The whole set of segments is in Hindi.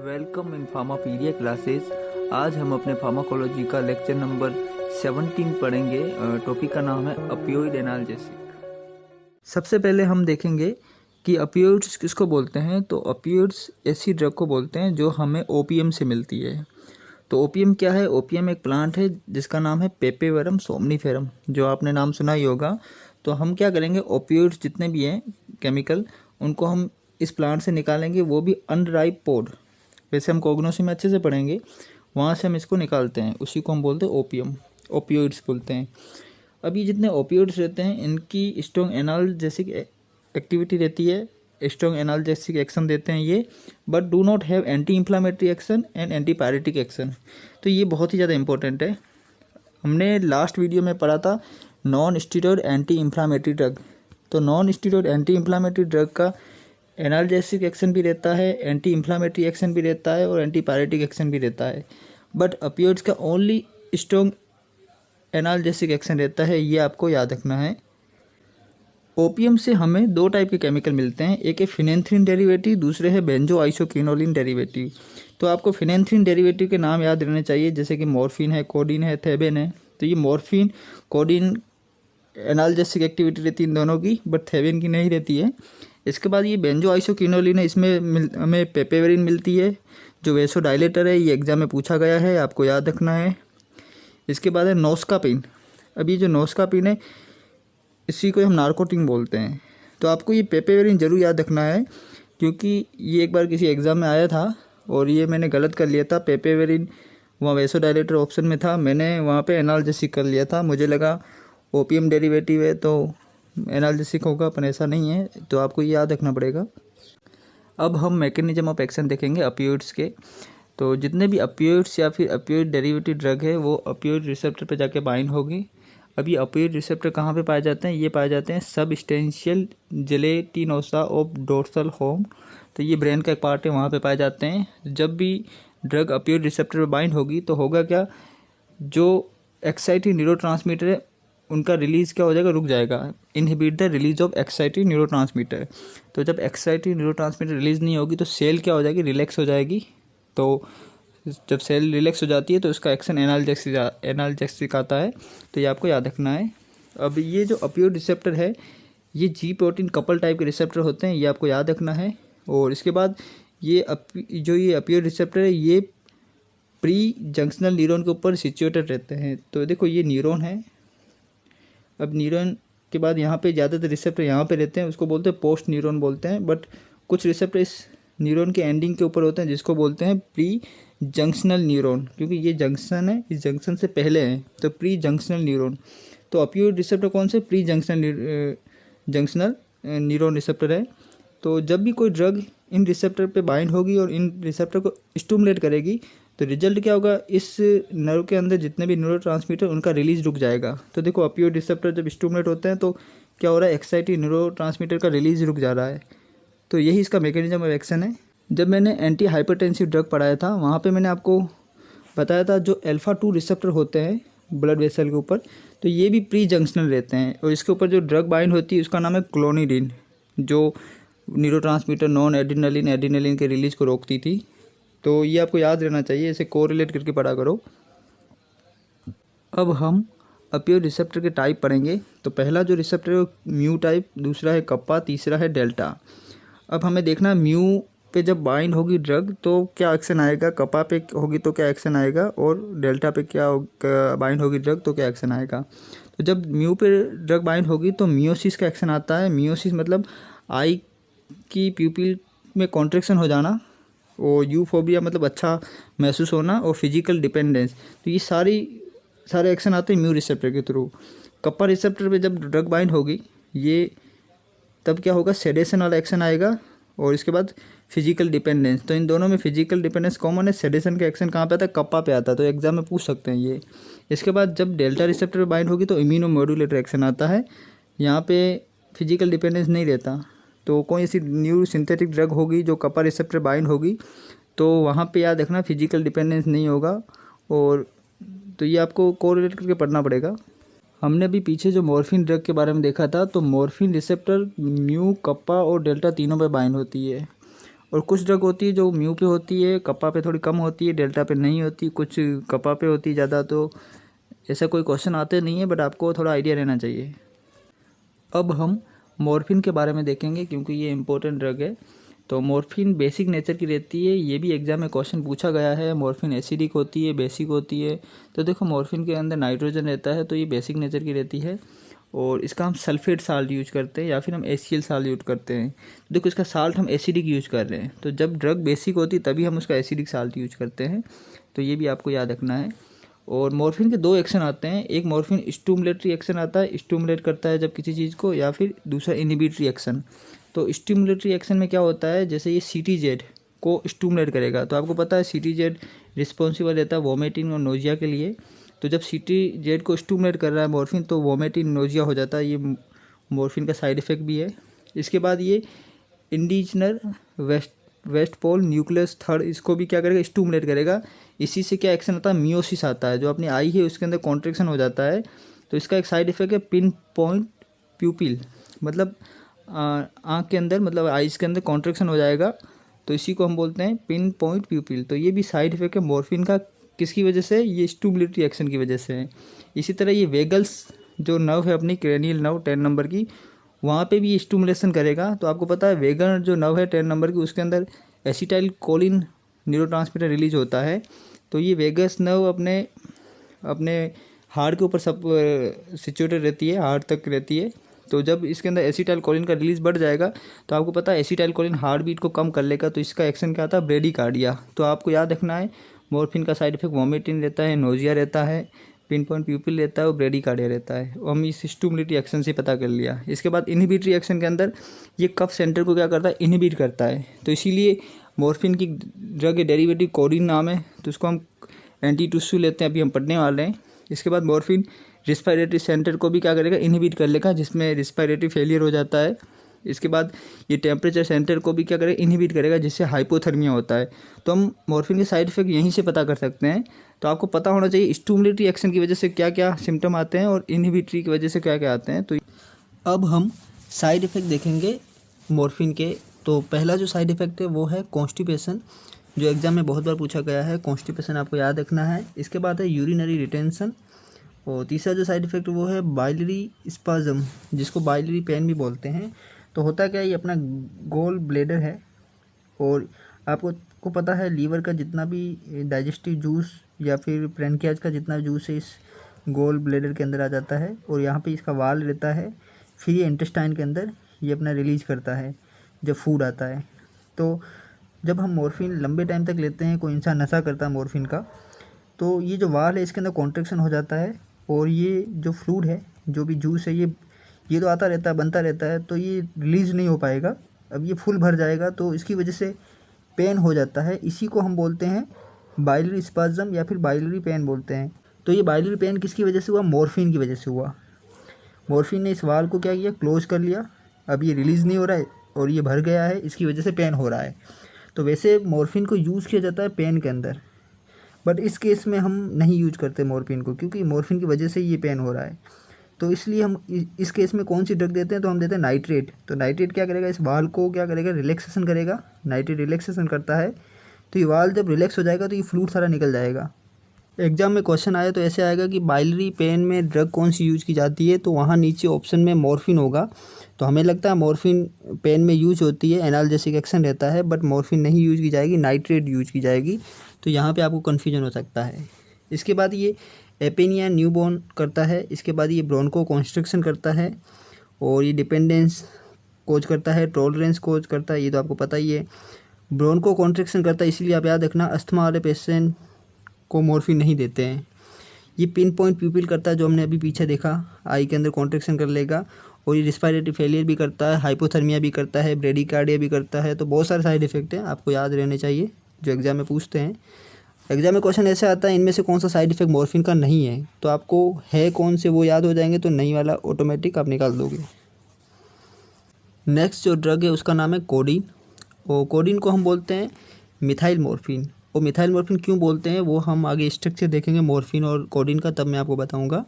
Welcome in फार्मापीडिया classes. आज हम अपने फार्माकोलॉजी का लेक्चर नंबर 17 पढ़ेंगे। टॉपिक का नाम है ओपियोइड एनाल्जेसिक। सबसे पहले हम देखेंगे कि ओपियोइड्स किसको बोलते हैं। तो ओपियोइड्स ऐसी ड्रग को बोलते हैं जो हमें ओपीएम से मिलती है। तो ओपीएम क्या है? ओपीएम एक प्लांट है जिसका नाम है पेपेवरम सोमनीफेरम, जो आपने नाम सुना ही होगा। तो हम क्या करेंगे, ओपियोइड्स जितने भी हैं केमिकल, उनको हम इस प्लांट से निकालेंगे, वो भी अनराइप पोड। वैसे हम कोग्नोसी में अच्छे से पढ़ेंगे, वहाँ से हम इसको निकालते हैं, उसी को हम बोलते हैं ओपीएम, ओपियोइड्स बोलते हैं। अब ये जितने ओपियोइड्स रहते हैं इनकी स्ट्रॉन्ग एनाल्जेसिक एक्टिविटी रहती है, स्ट्रॉन्ग एनाल्जेसिक एक्शन देते हैं ये, but do not have anti inflammatory action and antipyretic action. तो ये बहुत ही ज़्यादा इंपॉर्टेंट है। हमने लास्ट वीडियो में पढ़ा था non steroid anti inflammatory drug. तो non steroid anti inflammatory drug का एनाल्जेसिक एक्शन भी रहता है, एंटी इन्फ्लामेटरी एक्शन भी रहता है और एंटीपायरेटिक एक्शन भी रहता है। बट ओपियोइड्स का ओनली स्ट्रॉन्ग एनाल्जेसिक एक्शन रहता है, ये आपको याद रखना है। ओपीएम से हमें दो टाइप के केमिकल मिलते हैं, एक है फिनेंथ्रीन डेरिवेटिव, दूसरे है बेंजोआइसोक्विनोलिन डेरिवेटिव। तो आपको फिनेंथ्रीन डेरिवेटिव के नाम याद रहने चाहिए, जैसे कि मॉर्फिन है, कोडीन है, थेबेन है। तो ये मॉर्फिन कोडीन एनाल्जेसिक एक्टिविटी रहती है इन दोनों की, बट थेबेन की नहीं रहती है। इसके बाद ये बेंजोआइसोक्विनोलिन है, इसमें हमें पेपेवरिन मिलती है जो वेसोडाइलेटर है, ये एग्जाम में पूछा गया है, आपको याद रखना है। इसके बाद है नोस्कापिन। अब ये जो नोस्कापिन है इसी को हम नार्कोटिन बोलते हैं। तो आपको ये पेपेवरिन जरूर याद रखना है, क्योंकि ये एक बार किसी एग्ज़ाम में आया था और ये मैंने गलत कर लिया था। पेपेवरिन वहाँ वेसोडाइलेटर ऑप्शन में था, मैंने वहाँ पे एनाल्जेसिक कर लिया था। मुझे लगा ओपीएम डेरिवेटिव है तो एनाल्जेसिक होगा, पर ऐसा नहीं है, तो आपको ये याद रखना पड़ेगा। अब हम मैकेनिज्म ऑफ एक्शन देखेंगे ओपियोइड्स के। तो जितने भी ओपियोइड्स या फिर ओपियोइड डेरिवेटिव ड्रग है वो ओपियोइड रिसेप्टर पे जाके बाइंड होगी। अब ये ओपियोइड रिसेप्टर कहाँ पे पाए जाते हैं? ये पाए जाते हैं substantial gelatinosa of dorsal home. तो ये ब्रेन का एक पार्ट है, वहाँ पे पाए जाते हैं। जब भी ड्रग ओपियोइड रिसेप्टर पे बाइंड होगी तो होगा क्या, जो एक्साइटिंग न्यूरोट्रांसमीटर है उनका रिलीज क्या हो जाएगा, रुक जाएगा। Inhibit the release of exciting neurotransmitter. तो जब एक्साइटिंग न्यूरोट्रांसमीटर रिलीज नहीं होगी तो सेल क्या हो जाएगी, रिलैक्स हो जाएगी। तो जब सेल रिलैक्स हो जाती है तो उसका एक्शन एनाल्जेसिक आता है। तो ये आपको याद रखना है। अब ये जो ओपियोइड रिसेप्टर है ये जी प्रोटीन कपल टाइप के रिसेप्टर होते हैं, ये आपको याद रखना है। और इसके बाद ये ओपियोइड रिसेप्टर है ये प्री जंक्शनल न्यूरॉन के ऊपर सिचुएटेड रहते हैं। तो देखो ये न्यूरॉन है, अब न्यूरॉन के बाद यहाँ पे ज़्यादातर रिसेप्टर यहाँ पे रहते हैं, उसको बोलते हैं पोस्ट न्यूरॉन बोलते हैं। बट कुछ रिसेप्टर इस न्यूरॉन के एंडिंग के ऊपर होते हैं जिसको बोलते हैं प्री जंक्शनल न्यूरॉन, क्योंकि ये जंक्शन है, इस जंक्शन से पहले है, तो प्री जंक्शनल न्यूरॉन। तो ओपियोइड रिसेप्टर कौन से? प्री जंक्शनल न्यूरॉन रिसेप्टर है। तो जब भी कोई ड्रग इन रिसेप्टर पे बाइंड होगी और इन रिसेप्टर को स्टिमुलेट करेगी तो रिजल्ट क्या होगा, इस नर्व के अंदर जितने भी न्यूरोट्रांसमीटर उनका रिलीज रुक जाएगा। तो देखो ओपियोइड रिसेप्टर जब स्टिमुलेट होते हैं तो क्या हो रहा है, एक्साइटिंग न्यूरोट्रांसमीटर का रिलीज रुक जा रहा है। तो यही इसका मैकेनिज्म ऑफ एक्शन है। जब मैंने एंटी हाइपरटेंसिव ड्रग पढ़ाया था वहाँ पे मैंने आपको बताया था जो अल्फा-2 रिसेप्टर होते हैं ब्लड वेसल के ऊपर, तो ये भी प्री जंक्शनल रहते हैं। और इसके ऊपर जो ड्रग बाइंड होती है उसका नाम है क्लोनिडिन, जो न्यूरोट्रांसमीटर नॉन एड्रेनलिन के रिलीज को रोकती थी। तो ये आपको याद रहना चाहिए, इसे कोरिलेट करके पढ़ा करो। अब हम ओपियोइड रिसेप्टर के टाइप पढ़ेंगे। तो पहला जो रिसेप्टर है वो म्यू टाइप, दूसरा है कप्पा, तीसरा है डेल्टा। अब हमें देखना है म्यू पे जब बाइंड होगी ड्रग तो क्या एक्शन आएगा, कप्पा पे होगी तो क्या एक्शन आएगा, और डेल्टा पे क्या बाइंड होगी ड्रग तो क्या एक्शन आएगा। तो जब म्यू पे ड्रग बाइंड होगी तो मियोसिस का एक्शन आता है। मियोसिस मतलब आई की प्यूपिल में कॉन्ट्रैक्शन हो जाना, और यूफोबिया मतलब अच्छा महसूस होना, और फिजिकल डिपेंडेंस। तो ये सारे एक्शन आते हैं म्यू रिसेप्टर के थ्रू। कप्पा रिसेप्टर पे जब ड्रग बाइंड होगी ये तब क्या होगा, सेडेशन वाला एक्शन आएगा, और इसके बाद फिजिकल डिपेंडेंस। तो इन दोनों में फिजिकल डिपेंडेंस कॉमन है, सेडेशन का एक्शन कहाँ पे आता है, कप्पा पे आता है। तो एग्जाम में पूछ सकते हैं ये। इसके बाद जब डेल्टा रिसेप्टर पे बाइंड होगी तो इम्यूनोमोड्यूलेटर एक्शन आता है, यहाँ पे फिजिकल डिपेंडेंस नहीं रहता। तो कोई ऐसी न्यू सिंथेटिक ड्रग होगी जो कप्पा रिसेप्टर बाइंड होगी तो वहाँ पे याद रखना फिजिकल डिपेंडेंस नहीं होगा। और तो ये आपको कोरिलेट करके पढ़ना पड़ेगा। हमने अभी पीछे जो मॉर्फिन ड्रग के बारे में देखा था, तो मॉर्फिन रिसेप्टर म्यू, कप्पा और डेल्टा तीनों पे बाइंड होती है। और कुछ ड्रग होती है जो म्यू पे होती है, कप्पा पे थोड़ी कम होती है, डेल्टा पे नहीं होती, कुछ कप्पा पे होती है ज़्यादा। तो ऐसा कोई क्वेश्चन आते नहीं है, बट आपको थोड़ा आइडिया रहना चाहिए। अब हम मॉर्फिन के बारे में देखेंगे क्योंकि ये इंपॉर्टेंट ड्रग है। तो मॉर्फिन बेसिक नेचर की रहती है, ये भी एग्जाम में क्वेश्चन पूछा गया है। मॉर्फिन एसिडिक होती है, बेसिक होती है। तो देखो मॉर्फिन के अंदर नाइट्रोजन रहता है, तो ये बेसिक नेचर की रहती है और इसका हम सल्फेट साल्ट यूज करते हैं या फिर हम HCl साल्ट यूज करते हैं। तो देखो इसका साल्ट हम एसिडिक यूज कर रहे हैं, तो जब ड्रग बेसिक होती है तभी हम उसका एसिडिक साल्ट यूज करते हैं। तो ये भी आपको याद रखना है। और मॉर्फिन के दो एक्शन आते हैं, एक मॉर्फिन स्टिमुलेटरी एक्शन आता है, स्टिमुलेट करता है जब किसी चीज़ को, या फिर दूसरा इनहिबिटरी एक्शन। तो स्टिमुलेटरी एक्शन में क्या होता है, जैसे ये CTZ को स्टिमुलेट करेगा। तो आपको पता है CTZ रिस्पॉन्सिबल रहता है वोमिटिंग और नोजिया के लिए। तो जब CTZ को स्टिमुलेट कर रहा है मॉर्फिन तो वोमिटिंग नोजिया हो जाता है, ये मॉर्फिन का साइड इफेक्ट भी है। इसके बाद ये इंडिजनर वेस्ट पोल न्यूक्लियस थर्ड, इसको भी क्या करेगा, स्टिमुलेट करेगा। इसी से क्या एक्शन आता है, मियोसिस आता है, जो अपनी आई है उसके अंदर कॉन्ट्रैक्शन हो जाता है। तो इसका एक साइड इफेक्ट है पिन पॉइंट प्यूपिल, मतलब आँख के अंदर, मतलब आइज़ के अंदर कॉन्ट्रैक्शन हो जाएगा। तो इसी को हम बोलते हैं पिन पॉइंट प्यूपिल। तो ये भी साइड इफेक्ट है मॉर्फिन का, किसकी वजह से, ये स्टिमुलेटरी एक्शन की वजह से है। इसी तरह ये वेगल्स जो नर्व है अपनी क्रेनियल नर्व 10 नंबर की, वहाँ पे भी ये स्टिमुलेशन करेगा। तो आपको पता है वेगन जो नर्व है 10 नंबर की, उसके अंदर एसिटाइल कोलिन न्यूरोट्रांसमीटर रिलीज होता है। तो ये वेगस नर्व अपने हार्ट के ऊपर सब सिचुएटेड रहती है, हार्ट तक रहती है। तो जब इसके अंदर एसिटाइल कोलिन का रिलीज बढ़ जाएगा तो आपको पता है एसिटाइल कोलिन हार्ट बीट को कम कर लेगा। तो इसका एक्शन क्या आता है, ब्रेडिकार्डिया। तो आपको याद रखना है मॉर्फिन का साइड इफेक्ट वॉमिटिंग रहता है, नोजिया रहता है, पिन पॉइंट प्यूपिल रहता है और ब्रेडिकार्डिया रहता है। और हम इस स्टिमुलेटरी एक्शन से पता कर लिया। इसके बाद इनहिबिटरी एक्शन के अंदर ये कफ सेंटर को क्या करता है, इनहिबिट करता है। तो इसीलिए मॉर्फिन की ड्रग डेरिवेटिव कोडिन नाम है, तो उसको हम एंटी-टुस्सू लेते हैं, अभी हम पढ़ने वाले हैं। इसके बाद मॉर्फिन रिस्पायरेटरी सेंटर को भी क्या करेगा, इनहिबिट कर लेगा, जिसमें रिस्पायरेटरी फेलियर हो जाता है। इसके बाद ये टेम्परेचर सेंटर को भी क्या करेगा, इनहिबिट करेगा, जिससे हाइपोथर्मिया होता है। तो हम मॉर्फिन के साइड इफेक्ट यहीं से पता कर सकते हैं। तो आपको पता होना चाहिए स्टिमुलेटरी एक्शन की वजह से क्या क्या सिम्टम आते हैं और इनहिबिटरी की वजह से क्या क्या आते हैं। तो अब हम साइड इफेक्ट देखेंगे मॉर्फिन के। तो पहला जो साइड इफेक्ट है वो है कॉन्स्टिपेशन, जो एग्जाम में बहुत बार पूछा गया है। कॉन्स्टिपेशन आपको याद रखना है। इसके बाद है यूरिनरी रिटेंशन, और तीसरा जो साइड इफेक्ट वो है बाइलरी स्पाज्म, जिसको बाइलरी पेन भी बोलते हैं। तो होता क्या है, ये अपना गोल ब्लेडर है और आपको पता है लीवर का जितना भी डाइजेस्टिव जूस या फिर पैनक्रियाज का जितना जूस है इस गोल ब्लेडर के अंदर आ जाता है और यहाँ पे इसका वाल रहता है। फिर ये इंटेस्टाइन के अंदर ये अपना रिलीज करता है जब फूड आता है। तो जब हम मॉर्फिन लंबे टाइम तक लेते हैं, कोई इंसान नशा करता है मॉर्फिन का, तो ये जो वाल है इसके अंदर कॉन्ट्रैक्शन हो जाता है और ये जो फ्लूइड है, जो भी जूस है, ये तो आता रहता है, बनता रहता है, तो ये रिलीज़ नहीं हो पाएगा। अब ये फुल भर जाएगा तो इसकी वजह से पेन हो जाता है। इसी को हम बोलते हैं बाइलरी स्पाज्म या फिर बाइलरी पेन बोलते हैं। तो ये बाइलरी पेन किसकी वजह से हुआ, मॉर्फिन की वजह से हुआ। मॉर्फिन ने इस वाल को क्या किया, क्लोज कर लिया। अब ये रिलीज़ नहीं हो रहा है और ये भर गया है, इसकी वजह से पेन हो रहा है। तो वैसे मॉर्फिन को यूज़ किया जाता है पेन के अंदर, बट इस केस में हम नहीं यूज करते मॉर्फिन को, क्योंकि मॉर्फिन की वजह से ये पेन हो रहा है। तो इसलिए हम इस केस में कौन सी ड्रग देते हैं, तो हम देते हैं नाइट्रेट। तो नाइट्रेट क्या करेगा, इस वाल को क्या करेगा, रिलैक्सेशन करेगा। नाइट्रेट रिलैक्सेशन करता है, तो ये वाल जब रिलैक्स हो जाएगा तो ये फ्लूइड सारा निकल जाएगा। एग्जाम में क्वेश्चन आया तो ऐसे आएगा कि बाइलरी पेन में ड्रग कौन सी यूज़ की जाती है, तो वहाँ नीचे ऑप्शन में मॉर्फिन होगा। तो हमें लगता है मॉर्फिन पेन में यूज होती है, एनाल्जेसिक एक्शन रहता है, बट मॉर्फिन नहीं यूज़ की जाएगी, नाइट्रेट यूज की जाएगी। तो यहाँ पे आपको कन्फ्यूजन हो सकता है। इसके बाद ये एपेनिया न्यूबॉर्न करता है। इसके बाद ये ब्रोंको कॉन्स्ट्रिक्शन करता है और ये डिपेंडेंस कोज करता है, टॉलरेंस कोज करता है, ये तो आपको पता ही है। ब्रोंको कॉन्ट्रिक्शन करता है, इसीलिए आप याद रखना अस्थमा वाले पेशेंट को मॉर्फिन नहीं देते हैं। ये पिन पॉइंट प्यूपिल करता है, जो हमने अभी पीछे देखा, आई के अंदर कॉन्ट्रैक्शन कर लेगा। और ये रिस्पायरेटरी फेलियर भी करता है, हाइपोथर्मिया भी करता है, ब्रेडिकार्डिया भी करता है। तो बहुत सारे साइड इफेक्ट हैं, आपको याद रहने चाहिए, जो एग्जाम में पूछते हैं। एग्जाम में क्वेश्चन ऐसे आता है, इनमें से कौन सा साइड इफेक्ट मॉर्फिन का नहीं है, तो आपको है कौन से वो याद हो जाएंगे, तो नहीं वाला ऑटोमेटिक आप निकाल दोगे। नेक्स्ट जो ड्रग है उसका नाम है कोडीन, और कोडीन को हम बोलते हैं मिथाइल मॉर्फिन। और मिथाइल मॉर्फिन क्यों बोलते हैं वो हम आगे स्ट्रक्चर देखेंगे मॉर्फिन और कोडीन का, तब मैं आपको बताऊंगा।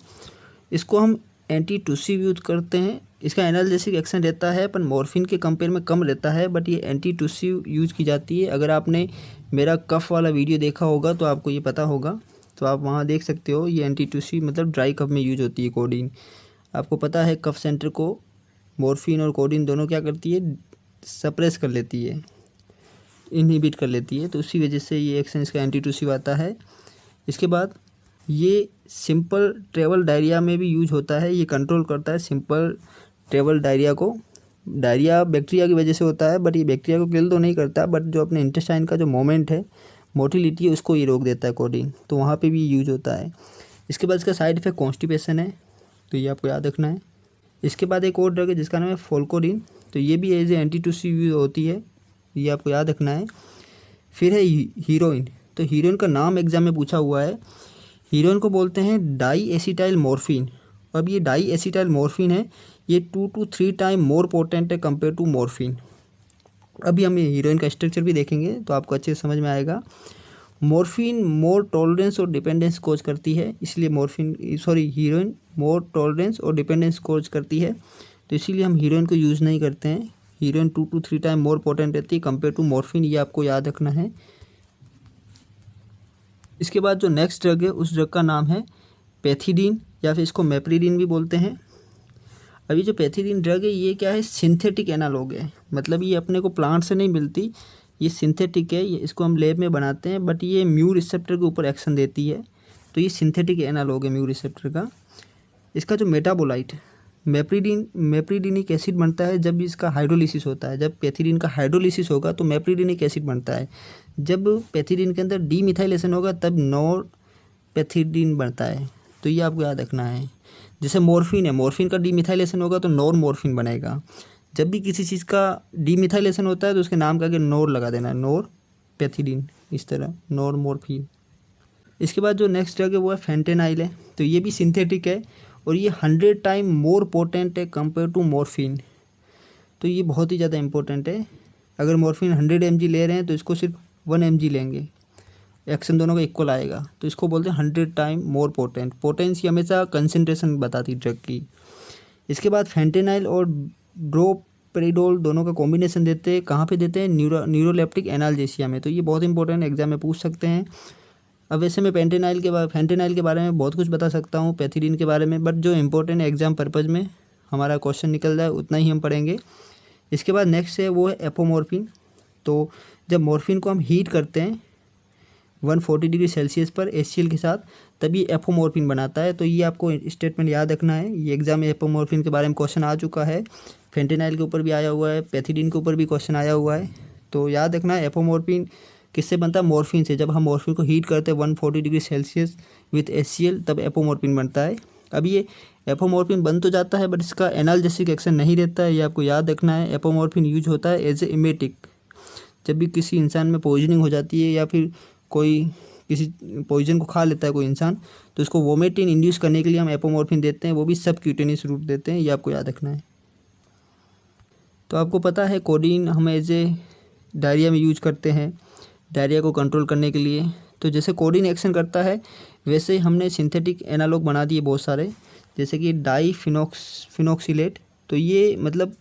इसको हम एंटी टुसिव यूज करते हैं इसका एनाल्जेसिक एक्शन रहता है पर मॉर्फिन के कंपेयर में कम रहता है, बट ये एंटी टुसिव यूज की जाती है। अगर आपने मेरा कफ वाला वीडियो देखा होगा तो आपको ये पता होगा, तो आप वहाँ देख सकते हो। ये एंटी टुसिव मतलब ड्राई कफ में यूज होती है कोडीन। आपको पता है कफ सेंटर को मॉर्फिन और कोडीन दोनों क्या करती है, सप्रेस कर लेती है, इनहिबिट कर लेती है, तो उसी वजह से ये एक्शन इसका एंटी टुसिव आता है। इसके बाद ये सिंपल ट्रेवल डायरिया में भी यूज होता है। ये कंट्रोल करता है सिंपल ट्रेवल डायरिया को। डायरिया बैक्टीरिया की वजह से होता है, बट ये बैक्टीरिया को किल तो नहीं करता, बट जो अपने इंटेस्टाइन का जो मोमेंट है, मोटिलिटी है, उसको ये रोक देता है कोडीन, तो वहाँ पे भी यूज होता है। इसके बाद इसका साइड इफेक्ट कॉन्स्टिपेशन है, तो ये आपको याद रखना है। इसके बाद एक और ड्रग है जिसका नाम है फोल्कोडिन, तो ये भी एज ए एंटी टुसिव यूज होती है, ये आपको याद रखना है। फिर है हीरोइन, तो हीरोइन का नाम एग्जाम में पूछा हुआ है। हीरोइन को बोलते हैं डाई एसिटाइल मॉर्फिन। अब ये डाई एसिटाइल मॉर्फिन है, ये 2 to 3 टाइम मोर पोटेंट है कंपेयर टू मॉर्फिन। अभी हम ये हीरोइन का स्ट्रक्चर भी देखेंगे तो आपको अच्छे से समझ में आएगा। मॉर्फिन मोर टॉलरेंस और डिपेंडेंस कोज करती है, इसलिए हीरोइन मोर टॉलरेंस और डिपेंडेंस कोज करती है, तो इसीलिए हम हीरोइन को यूज़ नहीं करते हैं। Heroine 2 to 3 time more potent रहती है कंपेयर टू मॉर्फिन, ये आपको याद रखना है। इसके बाद जो नेक्स्ट ड्रग है उस ड्रग का नाम है पैथिडीन, या फिर इसको मेप्रिडीन भी बोलते हैं। अभी जो पैथिडीन ड्रग है ये क्या है, सिंथेटिक एनालॉग है, मतलब ये अपने को प्लांट से नहीं मिलती, ये सिंथेटिक है, ये इसको हम लैब में बनाते हैं, बट ये म्यू रिसेप्टर के ऊपर एक्शन देती है, तो ये सिंथेटिक एनालॉग है म्यू रिसेप्टर का। इसका जो मेटाबोलाइट मेप्रिडीनिक एसिड बनता है जब इसका हाइड्रोलिसिस होता है। जब पैथिडीन का हाइड्रोलिसिस होगा तो मेप्रिडीनिक एसिड बनता है। जब पैथिडीन के अंदर डीमिथाइलेशन होगा तब नॉर पैथिडीन बनता है, तो ये आपको याद रखना है। जैसे मॉर्फिन है, मॉर्फिन का डीमिथाइलेशन होगा तो नॉर मॉर्फिन बनेगा। जब भी किसी चीज़ का डीमिथाइलेशन होता है तो उसके नाम का आगे नॉर लगा देना है, नॉर पैथिडीन, इस तरह नॉर मॉर्फिन। इसके बाद जो नेक्स्ट ड्रग है वो है फेंटेनाइल है, तो ये भी सिंथेटिक है और ये 100 टाइम मोर पोटेंट है कंपेयर टू मॉर्फिन, तो ये बहुत ही ज़्यादा इंपॉर्टेंट है। अगर मॉर्फिन 100 mg ले रहे हैं तो इसको सिर्फ 1 mg लेंगे, एक्शन दोनों का इक्वल आएगा, तो इसको बोलते हैं 100 टाइम मोर पोटेंट। पोटेंसी हमेशा कंसनट्रेशन बताती ड्रग की। इसके बाद फेंटेनाइल और ड्रोपेरिडोल दोनों का कॉम्बिनेशन देते हैं, कहाँ पे देते हैं, न्यूरोलेप्टिक एनाल्जेसिया में, तो ये बहुत इंपॉर्टेंट एग्जाम में पूछ सकते हैं। अब वैसे मैं फेंटेनाइल के बारे में बहुत कुछ बता सकता हूँ, पैथिडीन के बारे में, बट जो इंपॉर्टेंट एग्जाम पर्पज़ में हमारा क्वेश्चन निकल जाए उतना ही हम पढ़ेंगे। इसके बाद नेक्स्ट है वो है एपोमॉर्फिन। तो जब मॉर्फिन को हम हीट करते हैं 140 डिग्री सेल्सियस पर HCl के साथ, तभी एपोमॉर्फिन बनाता है, तो ये आपको स्टेटमेंट याद रखना है। ये एग्जाम में एपोमॉर्फिन के बारे में क्वेश्चन आ चुका है, फेंटेनाइल के ऊपर भी आया हुआ है, पैथिडीन के ऊपर भी क्वेश्चन आया हुआ है, तो याद रखना है एपोमॉर्फिन किससे बनता है, मॉर्फिन से। जब हम मॉर्फिन को हीट करते हैं 140 डिग्री सेल्सियस विथ HCl तब एपोमॉर्फिन बनता है। अब ये एपोमॉर्फिन बन तो जाता है बट इसका एनाल्जेसिक एक्शन नहीं रहता है, ये आपको याद रखना है। एपोमॉर्फिन यूज होता है एज ए इमेटिक, जब भी किसी इंसान में पॉइजनिंग हो जाती है या फिर कोई किसी पॉइजन को खा लेता है कोई इंसान, तो उसको वोमिटिंग इंड्यूस करने के लिए हम एपोमॉर्फिन देते हैं, वो भी सब क्यूटेनियस रूप देते हैं, ये आपको याद रखना है। तो आपको पता है कोडीन हम एज ए डायरिया में यूज करते हैं, डायरिया को कंट्रोल करने के लिए। तो जैसे कोडीन एक्शन करता है वैसे ही हमने सिंथेटिक एनालॉग बना दिए बहुत सारे, जैसे कि डाईफिनोक्सिलेट, तो ये मतलब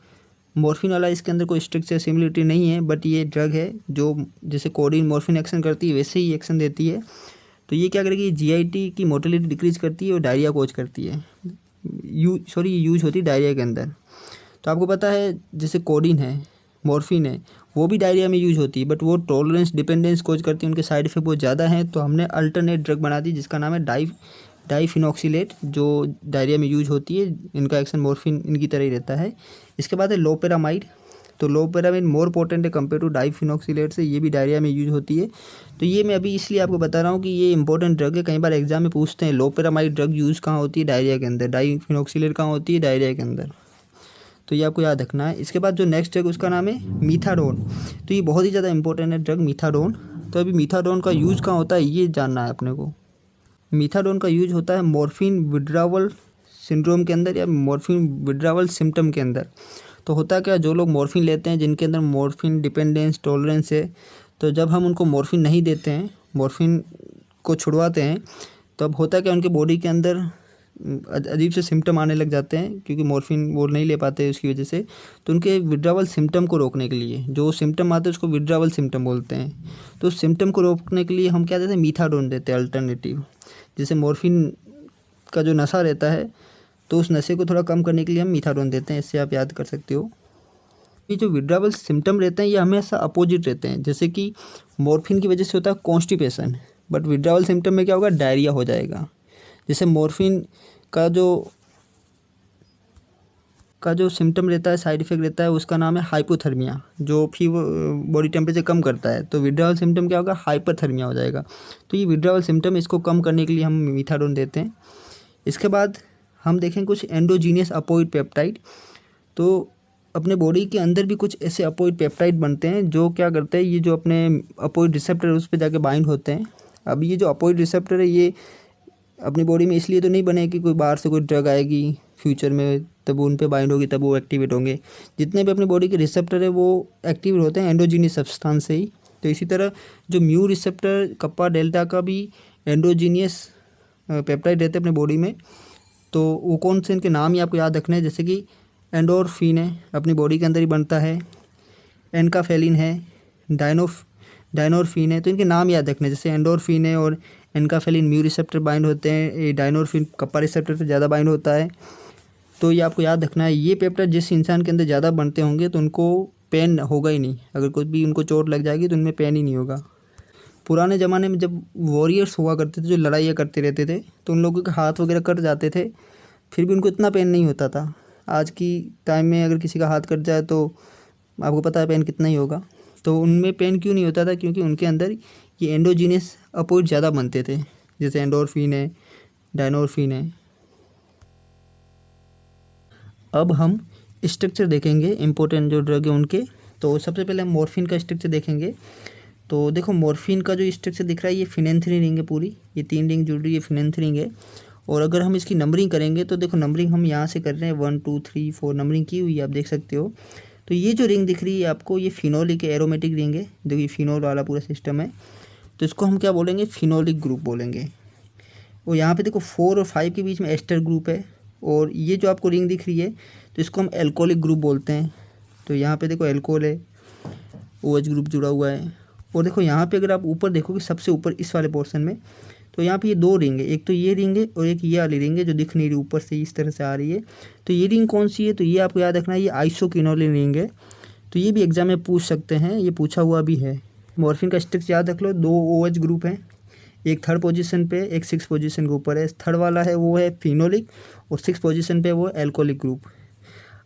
मॉर्फिन वाला इसके अंदर कोई स्ट्रक्चर सिमिलरिटी नहीं है, बट ये ड्रग है जो जैसे कोडीन मॉर्फिन एक्शन करती है वैसे ही एक्शन देती है। तो ये क्या करेगी, GIT की मोटिलिटी डिक्रीज करती है और डायरिया कोज करती है, यूज होती है डायरिया के अंदर। तो आपको पता है जैसे कोडीन है, मॉर्फिन है, वो भी डायरिया में यूज होती है, बट वो टॉलरेंस डिपेंडेंस कोज करती है, उनके साइड इफेक्ट बहुत ज़्यादा हैं, तो हमने अल्टरनेट ड्रग बना दी जिसका नाम है डाईफिनोक्सिलेट, जो डायरिया में यूज होती है। इनका एक्शन मॉर्फिन इनकी तरह ही रहता है। इसके बाद है लोपेरामाइड, तो लोपेरामाइड मोर पोटेंट है कंपेयर टू डाईफिनोक्सिलेट से, ये भी डायरिया में यूज होती है। तो ये मैं अभी इसलिए आपको बता रहा हूँ कि ये इंपॉर्टेंट ड्रग है, कई बार एग्जाम में पूछते हैं लोपेरामाइड ड्रग यूज़ कहाँ होती है, डायरिया के अंदर, डाईफिनोक्सिलेट कहाँ होती है, डायरिया के अंदर, तो ये आपको याद रखना है। इसके बाद जो नेक्स्ट ड्रग उसका नाम है मीथाडोन, तो ये बहुत ही ज़्यादा इंपॉर्टेंट है ड्रग मीथाडोन। तो अभी मीथाडोन का यूज़ कहाँ होता है ये जानना है अपने को। मीथाडोन का यूज होता है मॉर्फिन विड्रावल सिंड्रोम के अंदर या मॉर्फिन विड्रावल सिम्टम के अंदर। तो होता क्या, जो लोग मॉर्फिन लेते हैं जिनके अंदर मॉर्फिन डिपेंडेंस टॉलरेंस है, तो जब हम उनको मॉर्फिन नहीं देते हैं, मॉर्फिन को छुड़वाते हैं, तब होता क्या, उनके बॉडी के अंदर अजीब से सिम्टम आने लग जाते हैं, क्योंकि मॉर्फिन वो नहीं ले पाते उसकी वजह से। तो उनके विड्रावल सिम्टम को रोकने के लिए, जो सिम्टम आते हैं उसको विड्रावल सिम्टम बोलते हैं। तो उस सिम्टम को रोकने के लिए हम क्या देते हैं, मीथाडोन देते हैं अल्टरनेटिव। जैसे मॉर्फिन का जो नशा रहता है, तो उस नशे को थोड़ा कम करने के लिए हम मीथाडोन देते हैं। इससे आप याद कर सकते हो। ये जो विड्रावल सिम्टम रहते हैं ये हमेशा अपोजिट रहते हैं। जैसे कि मॉर्फिन की वजह से होता है कॉन्स्टिपेशन, बट विड्रावल सिम्टम में क्या होगा, डायरिया हो जाएगा। जैसे मॉर्फिन का जो सिम्टम रहता है, साइड इफेक्ट रहता है, उसका नाम है हाइपोथर्मिया, जो फीवर बॉडी टेम्परेचर कम करता है। तो विड्रावल सिम्टम क्या होगा, हाइपरथर्मिया हो जाएगा। तो ये विड्रावल सिम्टम, इसको कम करने के लिए हम मीथाडोन देते हैं। इसके बाद हम देखें कुछ एंडोजीनियस अपोइड पेप्टाइड। तो अपने बॉडी के अंदर भी कुछ ऐसे अपोइड पेप्टाइड बनते हैं जो क्या करते हैं, ये जो अपने अपोइड रिसेप्टर है उस पर जाके बाइंड होते हैं। अब ये जो अपोइड रिसेप्टर है ये अपनी बॉडी में इसलिए तो नहीं बने कि कोई बाहर से कोई ड्रग आएगी फ्यूचर में तब उन पे बाइंड होगी तब वो एक्टिवेट होंगे। जितने भी अपनी बॉडी के रिसेप्टर है वो एक्टिवेट होते हैं एंडोजीनियस सब्सटेंस से ही। तो इसी तरह जो म्यू रिसेप्टर कप्पा डेल्टा का भी एंडोजीनियस पेप्टाइड रहते हैं अपने बॉडी में। तो वो कौन से, इनके नाम ही आपको याद रखने हैं। जैसे कि एंडोर्फिन है, अपनी बॉडी के अंदर ही बनता है। एनकाफेलिन है, डायनोरफिन है। तो इनके नाम याद रखने, जैसे एंडोर्फिन है और एनकाफेलिन म्यू रिसेप्टर बाइंड होते हैं, डायनोरफिन कप्पा रिसेप्टर पर ज़्यादा बाइंड होता है। तो ये आपको याद रखना है। ये पेप्टाइड जिस इंसान के अंदर ज़्यादा बनते होंगे तो उनको पेन होगा ही नहीं। अगर कोई भी उनको चोट लग जाएगी तो उनमें पेन ही नहीं होगा। पुराने ज़माने में जब वॉरियर्स हुआ करते थे, जो लड़ाइयाँ करते रहते थे, तो उन लोगों के हाथ वगैरह कट जाते थे, फिर भी उनको इतना पेन नहीं होता था। आज की टाइम में अगर किसी का हाथ कट जाए तो आपको पता है पेन कितना ही होगा। तो उनमें पेन क्यों नहीं होता था, क्योंकि उनके अंदर ये एंडोजीनियस अपोइड ज़्यादा बनते थे, जैसे एंडोर्फिन है, डायनोरफिन है। अब हम स्ट्रक्चर देखेंगे इम्पोर्टेंट जो ड्रग है उनके। तो सबसे पहले हम मॉर्फिन का स्ट्रक्चर देखेंगे। तो देखो मॉर्फिन का जो स्ट्रक्चर दिख रहा है ये फिनेंथ्रीन रिंग है पूरी, ये 3 रिंग जुड़ रही है, फिनेंथ्रीन रिंग है। और अगर हम इसकी नंबरिंग करेंगे तो देखो नंबरिंग हम यहाँ से कर रहे हैं 1 2 3 4 नंबरिंग की हुई है, आप देख सकते हो। तो ये जो रिंग दिख रही है आपको, ये फिनोलिक एरोमेटिक रिंग है। देखो ये फिनोल वाला पूरा सिस्टम है, तो इसको हम क्या बोलेंगे, फिनोलिक ग्रुप बोलेंगे। और यहाँ पे देखो 4 और 5 के बीच में एस्टर ग्रुप है। और ये जो आपको रिंग दिख रही है तो इसको हम एल्कोहलिक ग्रुप बोलते हैं। तो यहाँ पे देखो एल्कोहल है, OH ग्रुप जुड़ा हुआ है। और देखो यहाँ पे अगर आप ऊपर देखोगे सबसे ऊपर इस वाले पोर्शन में, तो यहाँ पे ये 2 रिंग है, एक तो ये रिंग है और एक ये वाली रिंग है जो दिख नहीं रही, ऊपर से इस तरह से आ रही है। तो ये रिंग कौन सी है, तो ये आपको याद रखना है, ये आइसोक्विनोलिन रिंग है। तो ये भी एग्जाम में पूछ सकते हैं, ये पूछा हुआ भी है। मॉर्फिन का स्ट्रक्चर याद रख लो, 2 OH ग्रुप हैं, एक 3rd पोजीशन पे, एक 6th पोजीशन के ऊपर है। 3rd वाला है वो है फिनोलिक और 6th पोजीशन पे वो एल्कोहलिक ग्रुप।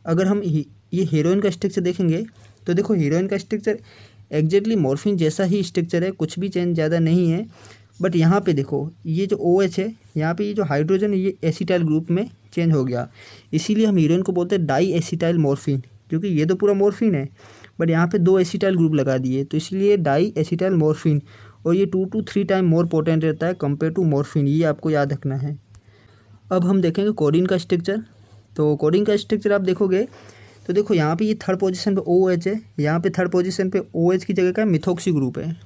अगर हम ये हीरोइन का स्ट्रक्चर देखेंगे तो देखो हीरोइन का स्ट्रक्चर एग्जैक्टली मॉर्फिन जैसा ही स्ट्रक्चर है, कुछ भी चेंज ज़्यादा नहीं है। बट यहाँ पे देखो ये जो OH है, यहाँ पे ये जो हाइड्रोजन है ये एसिटाइल ग्रुप में चेंज हो गया, इसीलिए हम हीरोइन को बोलते हैं डाई एसिटाइल मॉर्फिन। क्योंकि ये तो पूरा मॉर्फिन है बट यहाँ पे 2 एसिटाइल ग्रुप लगा दिए, तो इसलिए डाई एसिटाइल मॉर्फिन। और ये 2 to 3 टाइम मोर पोटेंट रहता है कंपेयर टू मॉर्फिन, ये आपको याद रखना है। अब हम देखेंगे कोडीन का स्ट्रक्चर। तो कोडीन का स्ट्रक्चर आप देखोगे तो देखो यहाँ पे ये 3rd पोजीशन पे OH है, यहाँ पे 3rd पोजीशन पे OH की जगह का मिथॉक्सी ग्रुप है।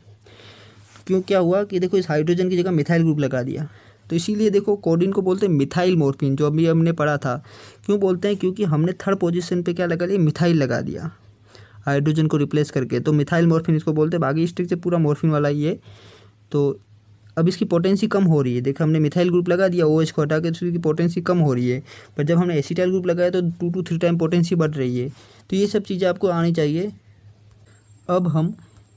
क्यों, क्या हुआ कि देखो इस हाइड्रोजन की जगह मिथाइल ग्रुप लगा दिया, तो इसीलिए देखो कोडीन को बोलते हैं मिथाइल मॉर्फिन, जो अभी हमने पढ़ा था। क्यों बोलते हैं, क्योंकि हमने 3rd पोजीशन पे क्या लगा दिया, मिथाइल लगा दिया हाइड्रोजन को रिप्लेस करके, तो मिथाइल मॉर्फिन इसको बोलते हैं। बाकी स्ट्रक्चर पूरा मॉर्फिन वाला ही है। तो अब इसकी पोटेंसी कम हो रही है, देखो हमने मिथाइल ग्रुप लगा दिया, OH को हटा के, तो इसकी पोटेंसी कम हो रही है। पर जब हमने एसिटाइल ग्रुप लगाया तो 2 to 3 टाइम पोटेंसी बढ़ रही है। तो ये सब चीज़ें आपको आनी चाहिए। अब हम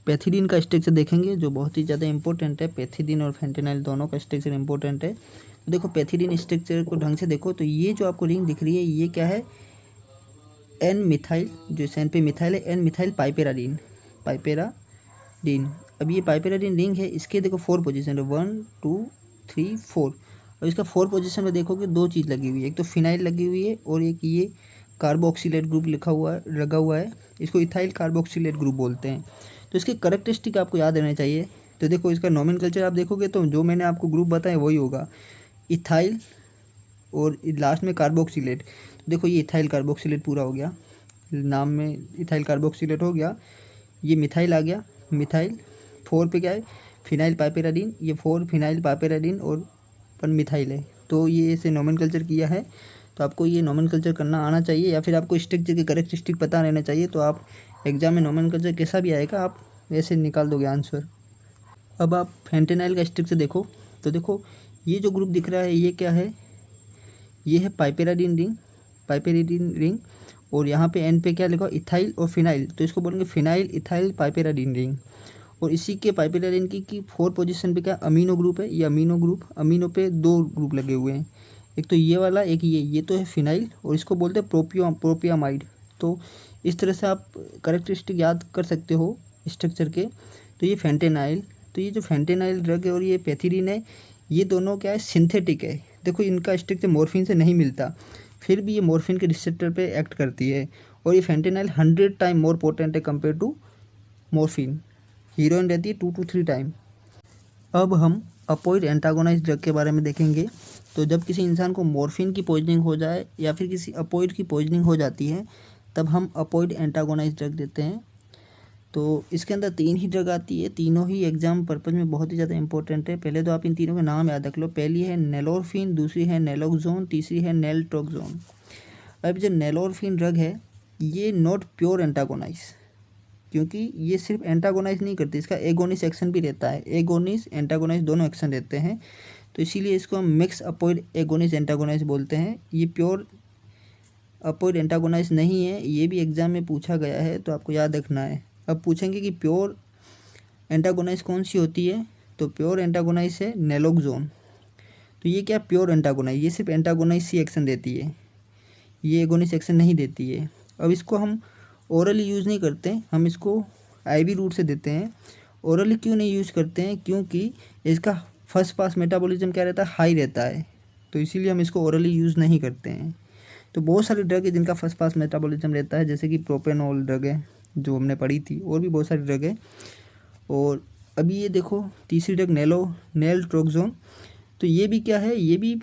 पैथिडीन का स्ट्रक्चर देखेंगे जो बहुत ही ज़्यादा इंपॉर्टेंट है। पैथिडीन और फेंटेनाइल दोनों का स्ट्रक्चर इंपॉर्टेंट है। तो देखो पैथिडीन स्ट्रक्चर को ढंग से देखो, तो ये जो आपको रिंग दिख रही है ये क्या है, N मिथाइल, जो इस N पे मिथाइल है, N मिथाइल पाइपेराडीन। अब ये पाइपेराडीन रिंग है, इसके देखो 4 पोजीशन है, 1 2 3 4। और इसका 4 पोजीशन में देखोगे 2 चीज़ लगी हुई है, एक तो फिनाइल लगी हुई है और एक ये कार्बोक्सिलेट ग्रुप लगा हुआ है। इसको इथाइल कार्बोक्सिलेट ग्रुप बोलते हैं। तो इसके करेक्टरिस्टिक आपको याद रहने चाहिए। तो देखो इसका नोमेनक्लेचर आप देखोगे तो जो मैंने आपको ग्रुप बताया वही होगा, इथाइल और लास्ट में कार्बोक्सिलेट। तो देखो ये इथाइल कार्बोक्सिलेट पूरा हो गया, नाम में इथाइल कार्बोक्सिलेट हो गया। ये मिथाइल आ गया, मिथाइल 4 पे क्या है, फिनाइल पाइपेराडीन, ये 4 फिनाइल पाइपेराडीन और 1 मिथाइल है। तो ये ऐसे नोमेनक्लेचर किया है, तो आपको ये नोमेनक्लेचर करना आना चाहिए, या फिर आपको स्ट्रक्चर के कैरेक्टरिस्टिक पता रहना चाहिए। तो आप एग्जाम में नोमेनक्लेचर कैसा भी आएगा आप वैसे निकाल दोगे आंसर। अब आप फेंटेनाइल का स्ट्रक्चर देखो, तो देखो ये जो ग्रुप दिख रहा है ये क्या है, ये है पाइपेराडीन रिंग, और यहाँ पे एन पे क्या लिखा इथाइल और फिनाइल, तो इसको बोलेंगे फिनाइल इथाइल पाइपेराडीन रिंग। और इसी के पाइपेराडीन की 4 पोजीशन पे क्या अमीनो ग्रुप है, ये अमीनो ग्रुप, अमीनो पे 2 ग्रुप लगे हुए हैं, एक तो ये वाला एक ये तो है फिनाइल, और इसको बोलते हैं प्रोपियामाइड। तो इस तरह से आप करेक्टरिस्टिक याद कर सकते हो स्ट्रक्चर के। तो ये फेंटेनाइल, तो ये जो फेंटेनाइल ड्रग है और ये पैथिडीन है, ये दोनों क्या है सिंथेटिक है। देखो इनका स्ट्रक्चर मॉर्फिन से नहीं मिलता, फिर भी ये मॉर्फिन के रिसेप्टर पे एक्ट करती है। और ये फेंटेनाइल 100 टाइम मोर पोटेंट है कंपेयर टू मॉर्फिन, हीरोइन रहती है 2 to 3 टाइम। अब हम अपोइड एंटागोनाइज ड्रग के बारे में देखेंगे। तो जब किसी इंसान को मॉर्फिन की पॉइजनिंग हो जाए या फिर किसी अपोइड की पॉइजनिंग हो जाती है, तब हम अपोइड एंटागोनाइज ड्रग देते हैं। तो इसके अंदर 3 ही ड्रग आती है, तीनों ही एग्जाम पर्पज में बहुत ही ज़्यादा इंपॉर्टेंट है। पहले तो आप इन तीनों के नाम याद रख लो, पहली है नेलोरफिन, दूसरी है नेलोक्सोन, तीसरी है नेलट्रोक्सोन। अब जो नेलोरफिन ड्रग है ये नॉट प्योर एंटागोनाइज, क्योंकि ये सिर्फ एंटागोनाइज नहीं करती, इसका एगोनिस्ट एक्शन भी रहता है, एगोनिस्ट एंटागोनाइज दोनों एक्शन रहते हैं। तो इसीलिए इसको हम मिक्स अपोइड एगोनिस्ट एंटागोनाइज बोलते हैं। ये प्योर अपोइड एंटागोनाइज नहीं है, ये भी एग्जाम में पूछा गया है, तो आपको याद रखना है। अब पूछेंगे कि प्योर एंटागोनाइज कौन सी होती है, तो प्योर एंटागोनाइज है नेलोक्सोन। तो ये क्या प्योर एंटागोनाइज, ये सिर्फ एंटागोनाइज सी एक्शन देती है, ये एगोनिस्ट एक्शन नहीं देती है। अब इसको हम ओरली यूज़ नहीं करते, हम इसको आईवी रूट से देते हैं। ओरली क्यों नहीं यूज़ करते हैं, क्योंकि इसका फर्स्ट पास मेटाबॉलिज्म क्या रहता है, हाई रहता है, तो इसीलिए हम इसको ओरली यूज़ नहीं करते हैं। तो बहुत सारी ड्रग है जिनका फर्स्ट पास मेटाबॉलिज्म रहता है, जैसे कि प्रोपेनॉल ड्रग है जो हमने पढ़ी थी, और भी बहुत सारी ड्रग है। और अभी ये देखो तीसरी ड्रग नेलट्रोक्सोन, तो ये भी क्या है, ये भी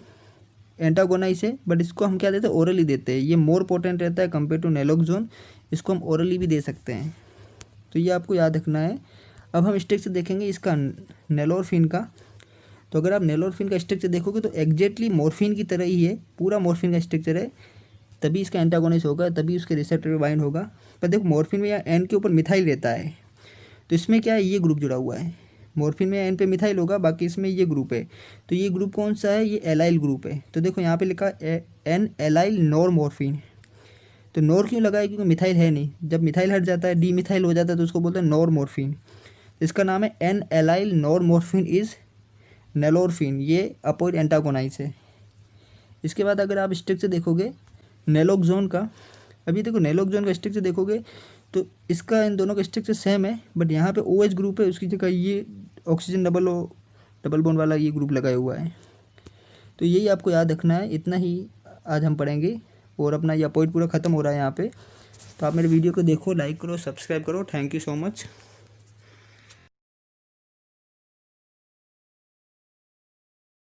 एंटागोनाइज है, बट इसको हम क्या देते हैं ओरली देते हैं, ये मोर पोटेंट रहता है कंपेयर टू नेलोक्सोन, इसको हम ओरली भी दे सकते हैं। तो ये आपको याद रखना है। अब हम स्ट्रक्चर देखेंगे इसका नेलोरफिन का। तो अगर आप नेलोरफिन का स्ट्रक्चर देखोगे तो एग्जैक्टली मॉर्फिन की तरह ही है, पूरा मॉर्फिन का स्ट्रक्चर है, तभी इसका एंटागोनिस्ट होगा, तभी उसके रिसेप्टर पे बाइंड होगा। पर देखो मॉर्फिन में यहाँ एन के ऊपर मिथाइल रहता है, तो इसमें क्या है ये ग्रुप जुड़ा हुआ है, मॉर्फिन में एन पे मिथाइल होगा, बाकी इसमें ये ग्रुप है। तो ये ग्रुप कौन सा है, ये एलाइल ग्रुप है। तो देखो यहाँ पे लिखा एन एलाइल नॉर मॉर्फिन, तो नॉर क्यों लगा है, क्योंकि मिथाइल है नहीं, जब मिथाइल हट जाता है डी मिथाइल हो जाता है तो उसको बोलते हैं नॉर मॉर्फिन। इसका नाम है N allyl nor morphine is nalorphine, ये अपोइड एंटागोनाइज है। इसके बाद अगर आप स्ट्रक्चर देखोगे नेलोक्सोन का, अभी देखो नेलोक्सोन का स्ट्रक्चर देखोगे तो इसका इन दोनों का स्ट्रक्चर सेम है, बट यहाँ पे OH ग्रुप है, उसकी जगह ये ऑक्सीजन डबल बॉन्ड वाला ये ग्रुप लगाया हुआ है। तो यही आपको याद रखना है, इतना ही आज हम पढ़ेंगे, और अपना ये अपोइड पूरा ख़त्म हो रहा है यहाँ पे। तो आप मेरे वीडियो को देखो, लाइक करो, सब्सक्राइब करो। Thank you so much.